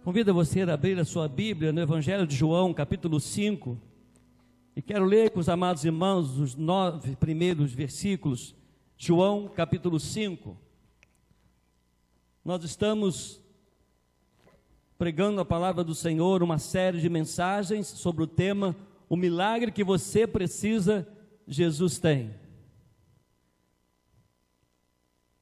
Convido você a abrir a sua Bíblia no Evangelho de João, capítulo 5, e quero ler com os amados irmãos os 9 primeiros versículos. João, capítulo 5. Nós estamos pregando a palavra do Senhor, uma série de mensagens sobre o tema: o milagre que você precisa, Jesus tem.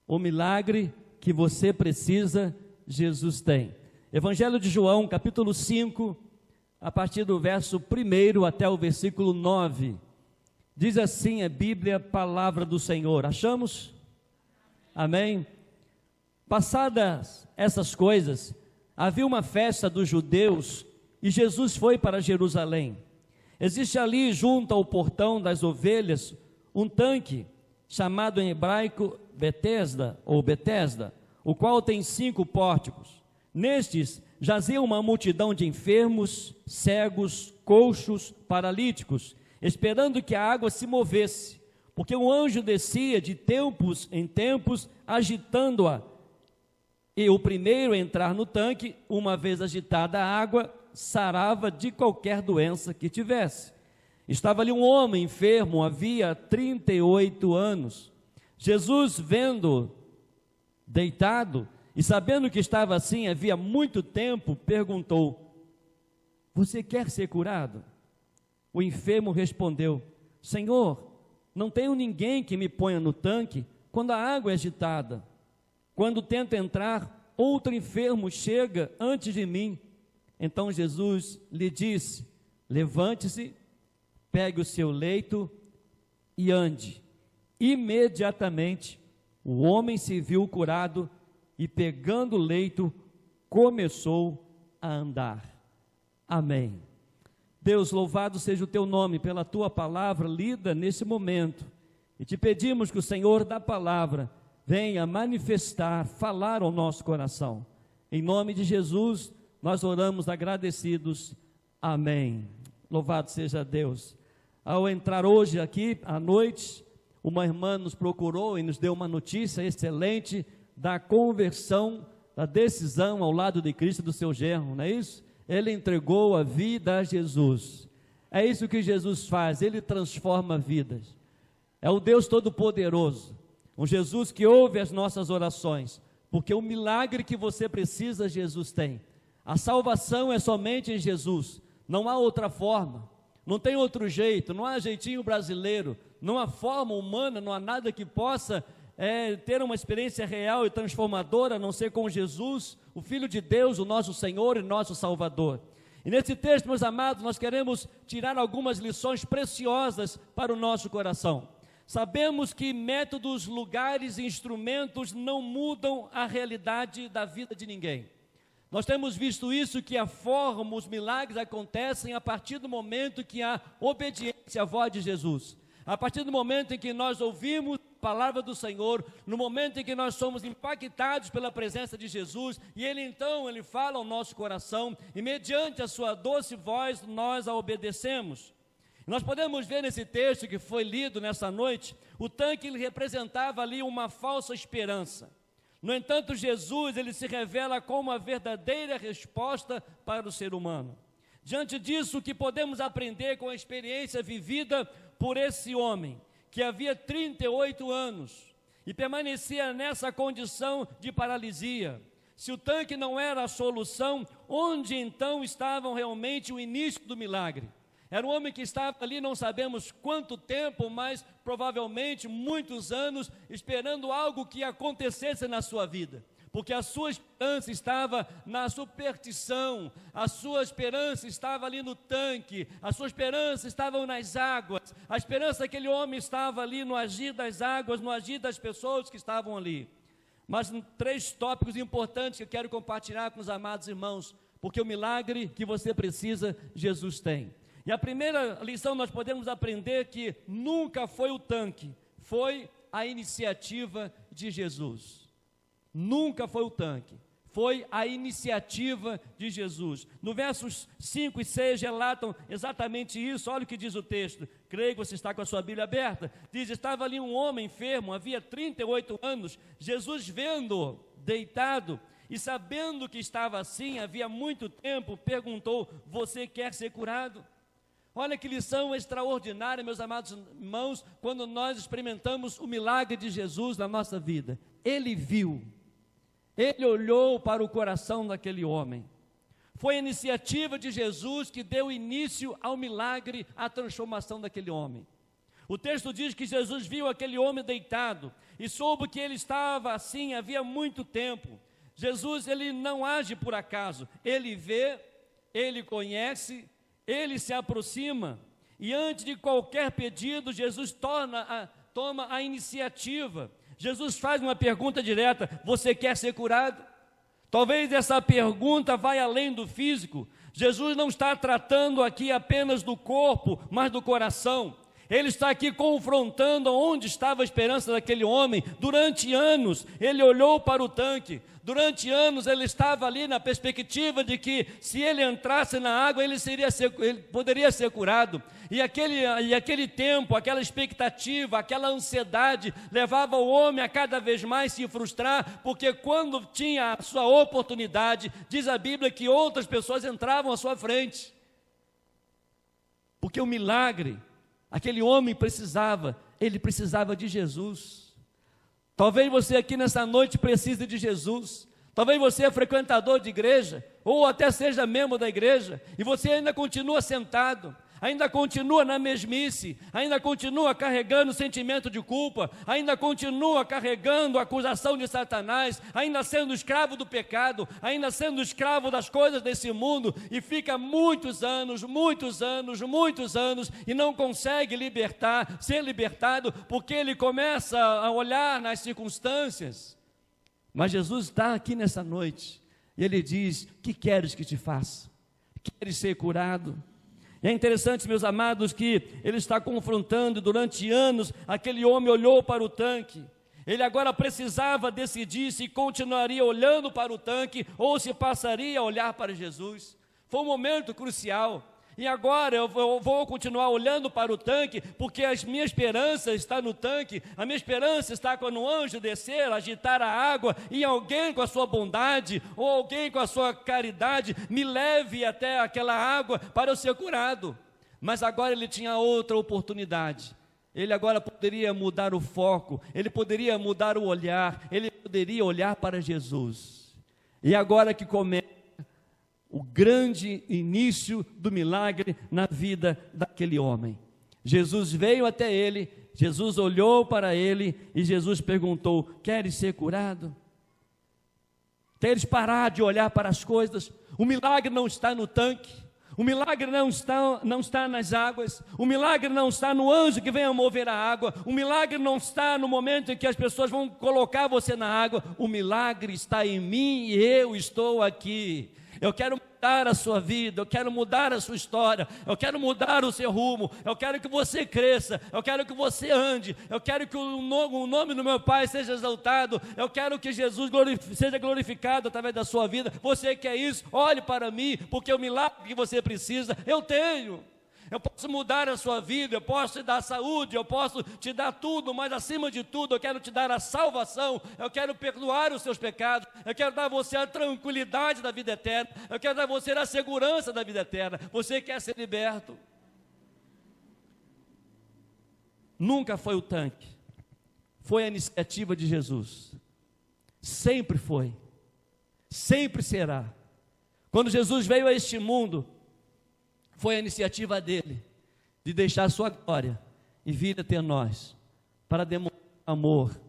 O milagre que você precisa, Jesus tem. Evangelho de João, capítulo 5, a partir do verso 1 até o versículo 9. Diz assim a Bíblia, palavra do Senhor. Achamos? Amém? Passadas essas coisas, havia uma festa dos judeus e Jesus foi para Jerusalém. Existe ali, junto ao portão das ovelhas, um tanque, chamado em hebraico Betesda, ou Betesda, o qual tem 5 pórticos. Nestes jazia uma multidão de enfermos, cegos, coxos, paralíticos, esperando que a água se movesse, porque um anjo descia de tempos em tempos, agitando-a. E o primeiro a entrar no tanque, uma vez agitada a água, sarava de qualquer doença que tivesse. Estava ali um homem enfermo, havia 38 anos. Jesus, vendo deitado, e sabendo que estava assim havia muito tempo, perguntou: você quer ser curado? O enfermo respondeu: Senhor, não tenho ninguém que me ponha no tanque quando a água é agitada. Quando tento entrar, outro enfermo chega antes de mim. Então Jesus lhe disse: levante-se, pegue o seu leito e ande. Imediatamente o homem se viu curado e, pegando o leito, começou a andar. Amém. Deus, louvado seja o teu nome pela tua palavra lida nesse momento. E te pedimos que o Senhor da palavra venha manifestar, falar ao nosso coração. Em nome de Jesus, nós oramos agradecidos. Amém. Louvado seja Deus. Ao entrar hoje aqui à noite, uma irmã nos procurou e nos deu uma notícia excelente da conversão, da decisão ao lado de Cristo do seu genro, não é isso? Ele entregou a vida a Jesus. É isso que Jesus faz, ele transforma vidas. É o Deus Todo-Poderoso, um Jesus que ouve as nossas orações, porque o milagre que você precisa, Jesus tem. A salvação é somente em Jesus, não há outra forma, não tem outro jeito, não há jeitinho brasileiro, não há forma humana, não há nada que possa ter uma experiência real e transformadora, a não ser com Jesus, o Filho de Deus, o nosso Senhor e nosso Salvador. E nesse texto, meus amados, nós queremos tirar algumas lições preciosas para o nosso coração. Sabemos que métodos, lugares e instrumentos não mudam a realidade da vida de ninguém. Nós temos visto isso, que a forma, os milagres acontecem a partir do momento que há obediência à voz de Jesus. A partir do momento em que nós ouvimos a palavra do Senhor, no momento em que nós somos impactados pela presença de Jesus, e Ele fala ao nosso coração, e mediante a sua doce voz, nós a obedecemos. Nós podemos ver nesse texto que foi lido nessa noite, o tanque ele representava ali uma falsa esperança. No entanto, Jesus, ele se revela como a verdadeira resposta para o ser humano. Diante disso, o que podemos aprender com a experiência vivida por esse homem, que havia 38 anos e permanecia nessa condição de paralisia? Se o tanque não era a solução, onde então estavam realmente o início do milagre? Era um homem que estava ali, não sabemos quanto tempo, mas provavelmente muitos anos, esperando algo que acontecesse na sua vida. Porque a sua esperança estava na superstição, a sua esperança estava ali no tanque, a sua esperança estava nas águas, a esperança daquele homem estava ali no agir das águas, no agir das pessoas que estavam ali. Mas 3 tópicos importantes que eu quero compartilhar com os amados irmãos, porque o milagre que você precisa, Jesus tem. E a primeira lição nós podemos aprender que nunca foi o tanque, foi a iniciativa de Jesus. Nunca foi o tanque, foi a iniciativa de Jesus. No versos 5 e 6 relatam exatamente isso. Olha o que diz o texto. Creio que você está com a sua Bíblia aberta. Diz: estava ali um homem enfermo, havia 38 anos. Jesus, vendo-o deitado e sabendo que estava assim havia muito tempo, perguntou: você quer ser curado? Olha que lição extraordinária, meus amados irmãos, quando nós experimentamos o milagre de Jesus na nossa vida. Ele viu, ele olhou para o coração daquele homem. Foi a iniciativa de Jesus que deu início ao milagre, à transformação daquele homem. O texto diz que Jesus viu aquele homem deitado e soube que ele estava assim havia muito tempo. Jesus, ele não age por acaso, ele vê, ele conhece, ele se aproxima e antes de qualquer pedido, Jesus toma a iniciativa. Jesus faz uma pergunta direta: você quer ser curado? Talvez essa pergunta vai além do físico. Jesus não está tratando aqui apenas do corpo, mas do coração. Ele está aqui confrontando onde estava a esperança daquele homem. Durante anos, ele olhou para o tanque. Durante anos, ele estava ali na perspectiva de que, se ele entrasse na água, ele poderia ser curado. E aquele tempo, aquela expectativa, aquela ansiedade, levava o homem a cada vez mais se frustrar, porque quando tinha a sua oportunidade, diz a Bíblia que outras pessoas entravam à sua frente. Porque o milagre, aquele homem ele precisava de Jesus. Talvez você aqui nessa noite precise de Jesus. Talvez você é frequentador de igreja, ou até seja membro da igreja, e você ainda continua sentado, ainda continua na mesmice, ainda continua carregando sentimento de culpa, ainda continua carregando a acusação de Satanás, ainda sendo escravo do pecado, ainda sendo escravo das coisas desse mundo, e fica muitos anos, e não consegue ser libertado, porque ele começa a olhar nas circunstâncias. Mas Jesus está aqui nessa noite, e ele diz: que queres que te faça? Queres ser curado? E é interessante, meus amados, que ele está confrontando. Durante anos, aquele homem olhou para o tanque. Ele agora precisava decidir se continuaria olhando para o tanque ou se passaria a olhar para Jesus. Foi um momento crucial. E agora eu vou continuar olhando para o tanque, porque a minha esperança está no tanque. A minha esperança está quando o anjo descer, agitar a água, e alguém com a sua bondade, ou alguém com a sua caridade, me leve até aquela água para eu ser curado. Mas agora ele tinha outra oportunidade. Ele agora poderia mudar o foco, ele poderia mudar o olhar, ele poderia olhar para Jesus. E agora que começa o grande início do milagre na vida daquele homem. Jesus veio até ele, Jesus olhou para ele e Jesus perguntou: queres ser curado? Queres parar de olhar para as coisas? O milagre não está no tanque, o milagre não está nas águas, o milagre não está no anjo que vem a mover a água, o milagre não está no momento em que as pessoas vão colocar você na água, o milagre está em mim e eu estou aqui. Eu quero mudar a sua vida, eu quero mudar a sua história, eu quero mudar o seu rumo, eu quero que você cresça, eu quero que você ande, eu quero que o nome do meu Pai seja exaltado, eu quero que Jesus seja glorificado através da sua vida. Você quer isso? Olhe para mim, porque o milagre que você precisa, eu tenho. Eu posso mudar a sua vida, eu posso te dar saúde, eu posso te dar tudo, mas acima de tudo eu quero te dar a salvação, eu quero perdoar os seus pecados, eu quero dar a você a tranquilidade da vida eterna, eu quero dar a você a segurança da vida eterna. Você quer ser liberto? Nunca foi o tanque, foi a iniciativa de Jesus, sempre foi, sempre será. Quando Jesus veio a este mundo, foi a iniciativa dele, de deixar sua glória e vir até nós, para demonstrar amor,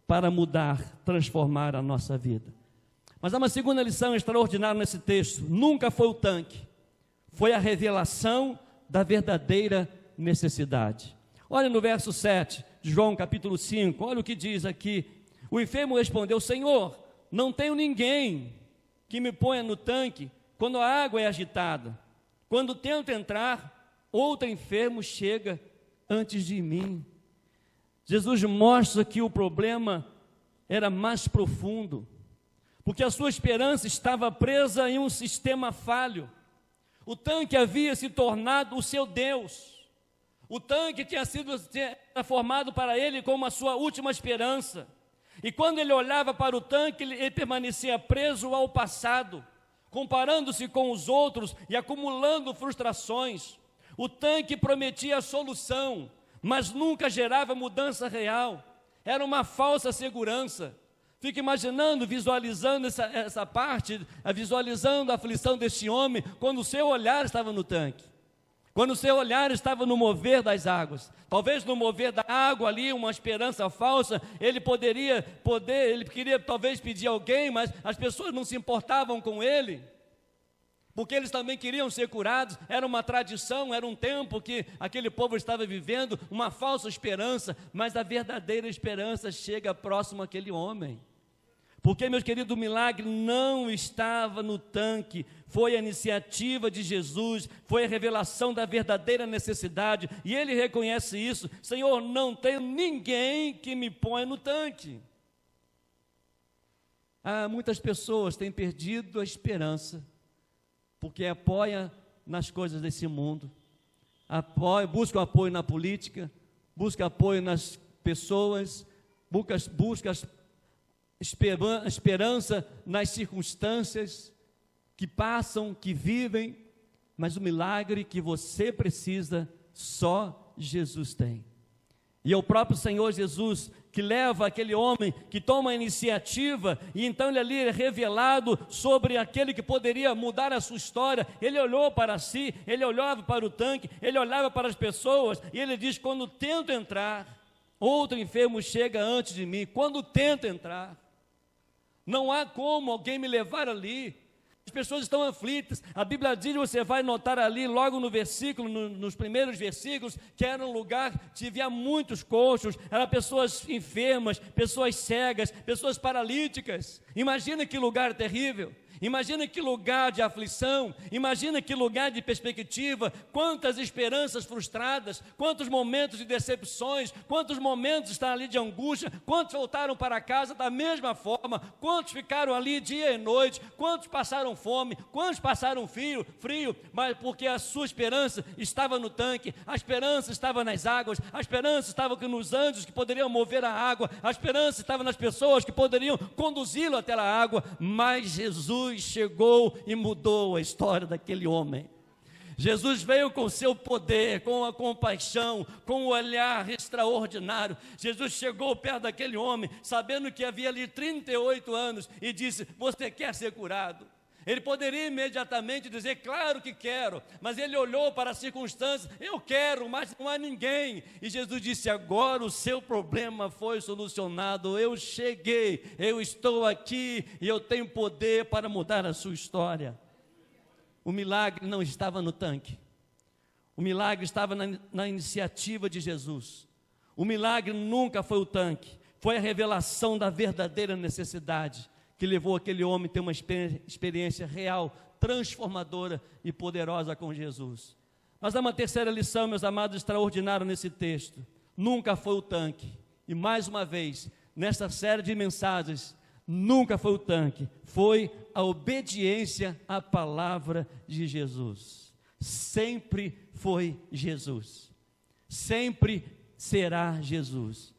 para mudar, transformar a nossa vida. Mas há uma segunda lição extraordinária nesse texto: nunca foi o tanque, foi a revelação da verdadeira necessidade. Olha no verso 7 de João capítulo 5, olha o que diz aqui: o enfermo respondeu: Senhor, não tenho ninguém que me ponha no tanque quando a água é agitada. Quando tento entrar, outro enfermo chega antes de mim. Jesus mostra que o problema era mais profundo, porque a sua esperança estava presa em um sistema falho. O tanque havia se tornado o seu Deus. O tanque tinha sido formado para ele como a sua última esperança. E quando ele olhava para o tanque, ele permanecia preso ao passado, comparando-se com os outros e acumulando frustrações. O tanque prometia a solução, mas nunca gerava mudança real. Era uma falsa segurança. Fica imaginando, visualizando essa parte, visualizando a aflição deste homem, quando o seu olhar estava no tanque. Quando o seu olhar estava no mover das águas. Talvez no mover da água ali, uma esperança falsa, ele queria talvez pedir alguém, mas as pessoas não se importavam com ele, porque eles também queriam ser curados. Era uma tradição, era um tempo que aquele povo estava vivendo, uma falsa esperança, mas a verdadeira esperança chega próximo àquele homem. Porque, meus queridos, o milagre não estava no tanque, foi a iniciativa de Jesus, foi a revelação da verdadeira necessidade, e ele reconhece isso. Senhor, não tenho ninguém que me ponha no tanque. Muitas pessoas têm perdido a esperança, porque apoia nas coisas desse mundo, busca apoio na política, busca apoio nas pessoas, busca esperança nas circunstâncias que passam, que vivem, mas o milagre que você precisa, só Jesus tem. E é o próprio Senhor Jesus que leva aquele homem, que toma a iniciativa, e então ele ali é revelado sobre aquele que poderia mudar a sua história. Ele olhou para si, ele olhava para o tanque, ele olhava para as pessoas, e ele diz: quando tento entrar, outro enfermo chega antes de mim. Quando tento entrar, não há como alguém me levar ali. As pessoas estão aflitas. A Bíblia diz, você vai notar ali logo no versículo, nos primeiros versículos, que era um lugar que havia muitos coxos, eram pessoas enfermas, pessoas cegas, pessoas paralíticas. Imagina que lugar terrível. Imagina que lugar de aflição, imagina que lugar de perspectiva, quantas esperanças frustradas, quantos momentos de decepções, quantos momentos estão ali de angústia, quantos voltaram para casa da mesma forma, quantos ficaram ali dia e noite, quantos passaram fome, quantos passaram frio, mas porque a sua esperança estava no tanque, a esperança estava nas águas, a esperança estava nos anjos que poderiam mover a água, a esperança estava nas pessoas que poderiam conduzi-lo até a água, mas Jesus chegou e mudou a história daquele homem. Jesus veio com o seu poder, com a compaixão, com o olhar extraordinário. Jesus chegou perto daquele homem, sabendo que havia ali 38 anos, e disse: você quer ser curado? Ele poderia imediatamente dizer: claro que quero, mas ele olhou para as circunstâncias: eu quero, mas não há ninguém. E Jesus disse: agora o seu problema foi solucionado, eu cheguei, eu estou aqui e eu tenho poder para mudar a sua história. O milagre não estava no tanque, o milagre estava na iniciativa de Jesus. O milagre nunca foi o tanque, foi a revelação da verdadeira necessidade que levou aquele homem a ter uma experiência real, transformadora e poderosa com Jesus. Mas há uma terceira lição, meus amados, extraordinária nesse texto. Nunca foi o tanque. E mais uma vez, nessa série de mensagens, nunca foi o tanque, foi a obediência à palavra de Jesus. Sempre foi Jesus. Sempre será Jesus.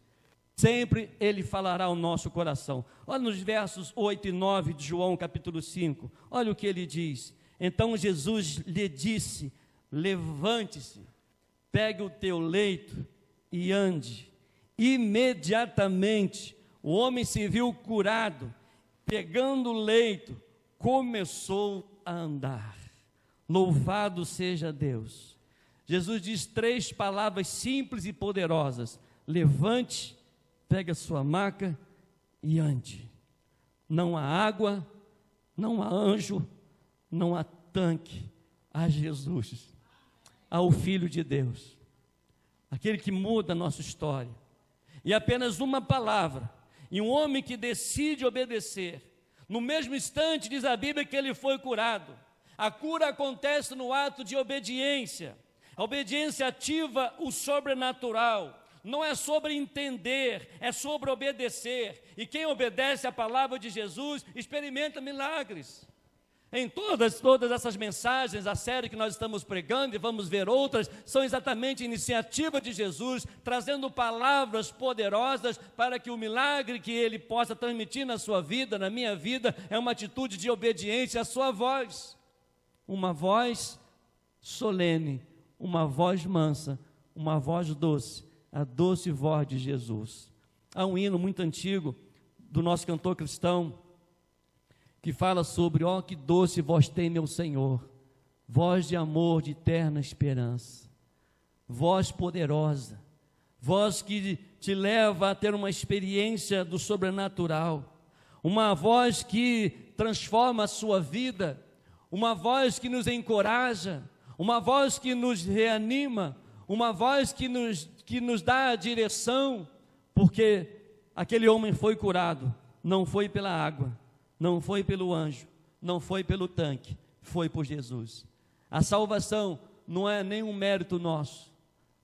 Sempre Ele falará ao nosso coração. Olha nos versos 8 e 9 de João capítulo 5, olha o que ele diz. Então Jesus lhe disse: levante-se, pegue o teu leito e ande. Imediatamente o homem se viu curado, pegando o leito, começou a andar. Louvado seja Deus. Jesus diz 3 palavras simples e poderosas: levante, pegue a sua maca e ande. Não há água, não há anjo, não há tanque, há Jesus, há o Filho de Deus, aquele que muda a nossa história. E apenas uma palavra, e um homem que decide obedecer, no mesmo instante diz a Bíblia que ele foi curado. A cura acontece no ato de obediência. A obediência ativa o sobrenatural. Não é sobre entender, é sobre obedecer. E quem obedece à palavra de Jesus experimenta milagres. Em todas essas mensagens, a série que nós estamos pregando e vamos ver outras, são exatamente iniciativa de Jesus, trazendo palavras poderosas para que o milagre que Ele possa transmitir na sua vida, na minha vida, é uma atitude de obediência à sua voz. Uma voz solene, uma voz mansa, uma voz doce, a doce voz de Jesus. Há um hino muito antigo do nosso cantor cristão, que fala sobre, ó que doce voz tem meu Senhor, voz de amor, de eterna esperança, voz poderosa, voz que te leva a ter uma experiência do sobrenatural, uma voz que transforma a sua vida, uma voz que nos encoraja, uma voz que nos reanima, uma voz que nos dá a direção, porque aquele homem foi curado, não foi pela água, não foi pelo anjo, não foi pelo tanque, foi por Jesus. A salvação não é nenhum mérito nosso,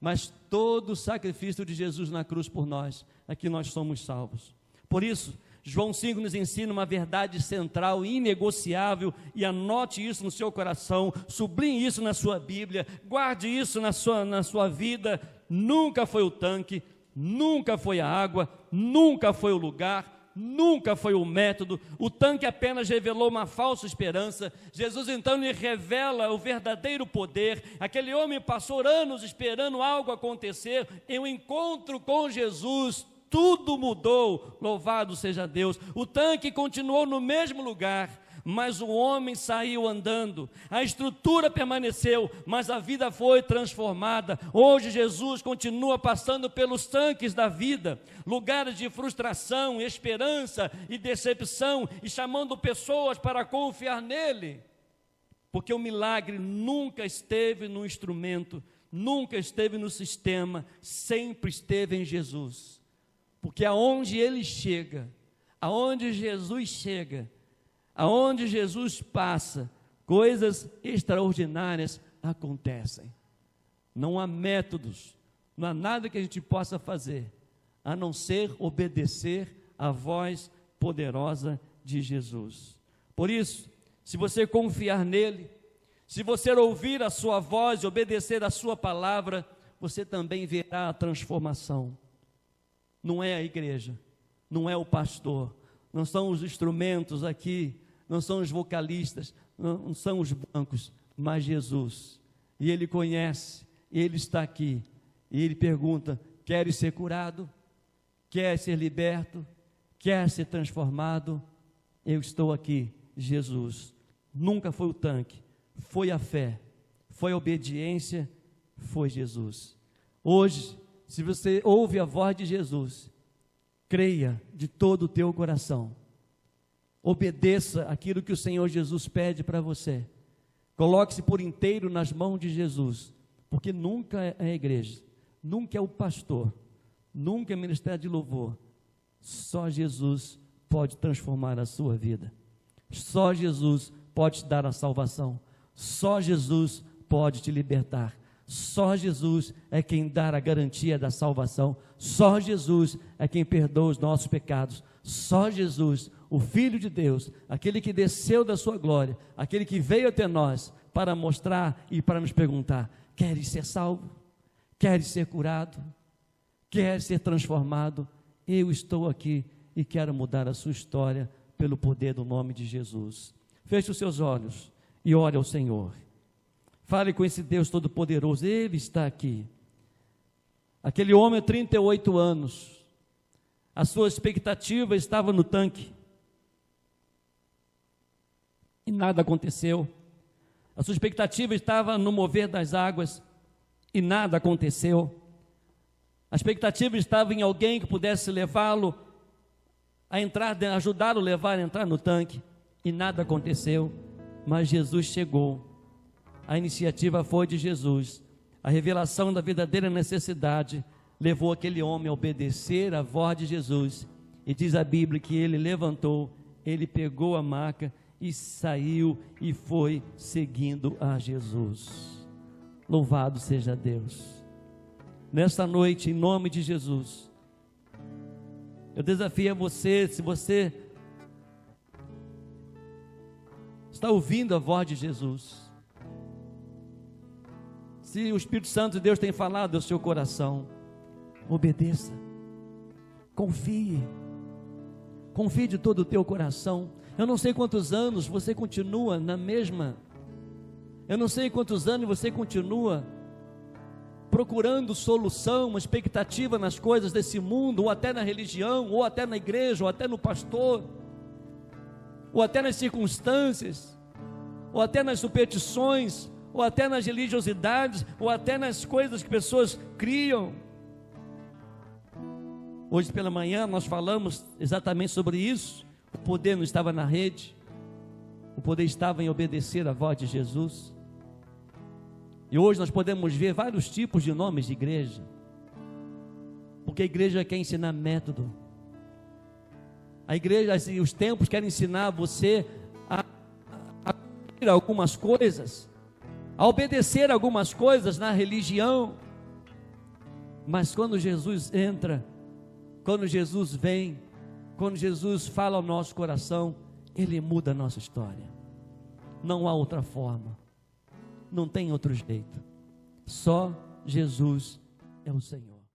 mas todo o sacrifício de Jesus na cruz por nós, é que nós somos salvos. Por isso, João 5 nos ensina uma verdade central, inegociável, e anote isso no seu coração, sublinhe isso na sua Bíblia, guarde isso na sua vida. Nunca foi o tanque, nunca foi a água, nunca foi o lugar, nunca foi o método. O tanque apenas revelou uma falsa esperança. Jesus então lhe revela o verdadeiro poder. Aquele homem passou anos esperando algo acontecer. Em um encontro com Jesus, tudo mudou, louvado seja Deus. O tanque continuou no mesmo lugar, mas o homem saiu andando. A estrutura permaneceu, mas a vida foi transformada. Hoje Jesus continua passando pelos tanques da vida, lugares de frustração, esperança e decepção, e chamando pessoas para confiar nele, porque o milagre nunca esteve no instrumento, nunca esteve no sistema, sempre esteve em Jesus. Porque aonde ele chega, aonde Jesus chega, aonde Jesus passa, coisas extraordinárias acontecem. Não há métodos, não há nada que a gente possa fazer, a não ser obedecer à voz poderosa de Jesus. Por isso, se você confiar nele, se você ouvir a sua voz e obedecer a sua palavra, você também verá a transformação. Não é a igreja, não é o pastor, não são os instrumentos aqui, não são os vocalistas, não são os bancos, mas Jesus. E Ele conhece, Ele está aqui, e Ele pergunta: queres ser curado? Quer ser liberto? Quer ser transformado? Eu estou aqui, Jesus. Nunca foi o tanque, foi a fé, foi a obediência, foi Jesus. Hoje, se você ouve a voz de Jesus, creia de todo o teu coração, obedeça aquilo que o Senhor Jesus pede para você, coloque-se por inteiro nas mãos de Jesus, porque nunca é a igreja, nunca é o pastor, nunca é o ministério de louvor. Só Jesus pode transformar a sua vida, só Jesus pode te dar a salvação, só Jesus pode te libertar. Só Jesus é quem dá a garantia da salvação, só Jesus é quem perdoa os nossos pecados, só Jesus, o Filho de Deus, aquele que desceu da sua glória, aquele que veio até nós para mostrar e para nos perguntar: queres ser salvo? Queres ser curado? Queres ser transformado? Eu estou aqui e quero mudar a sua história pelo poder do nome de Jesus. Feche os seus olhos e ore ao Senhor. Fale com esse Deus Todo-Poderoso, Ele está aqui. Aquele homem, 38 anos, a sua expectativa estava no tanque, e nada aconteceu. A sua expectativa estava no mover das águas, e nada aconteceu. A expectativa estava em alguém que pudesse levá-lo a entrar, ajudá-lo a levar a entrar no tanque, e nada aconteceu. Mas Jesus chegou. A iniciativa foi de Jesus. A revelação da verdadeira necessidade levou aquele homem a obedecer a voz de Jesus. E diz a Bíblia que ele levantou, ele pegou a maca e saiu e foi seguindo a Jesus. Louvado seja Deus. Nesta noite, em nome de Jesus, eu desafio a você, se você está ouvindo a voz de Jesus. Se o Espírito Santo de Deus tem falado ao seu coração, obedeça, confie de todo o teu coração. Eu não sei quantos anos você continua na mesma, eu não sei quantos anos você continua procurando solução, uma expectativa nas coisas desse mundo, ou até na religião, ou até na igreja, ou até no pastor, ou até nas circunstâncias, ou até nas superstições, ou até nas religiosidades, ou até nas coisas que pessoas criam. Hoje pela manhã nós falamos exatamente sobre isso. O poder não estava na rede, o poder estava em obedecer à voz de Jesus. E hoje nós podemos ver vários tipos de nomes de igreja, porque a igreja quer ensinar método, a igreja, os templos querem ensinar você a cumprir algumas coisas, a obedecer algumas coisas na religião. Mas quando Jesus entra, quando Jesus vem, quando Jesus fala ao nosso coração, Ele muda a nossa história. Não há outra forma, não tem outro jeito, só Jesus é o Senhor.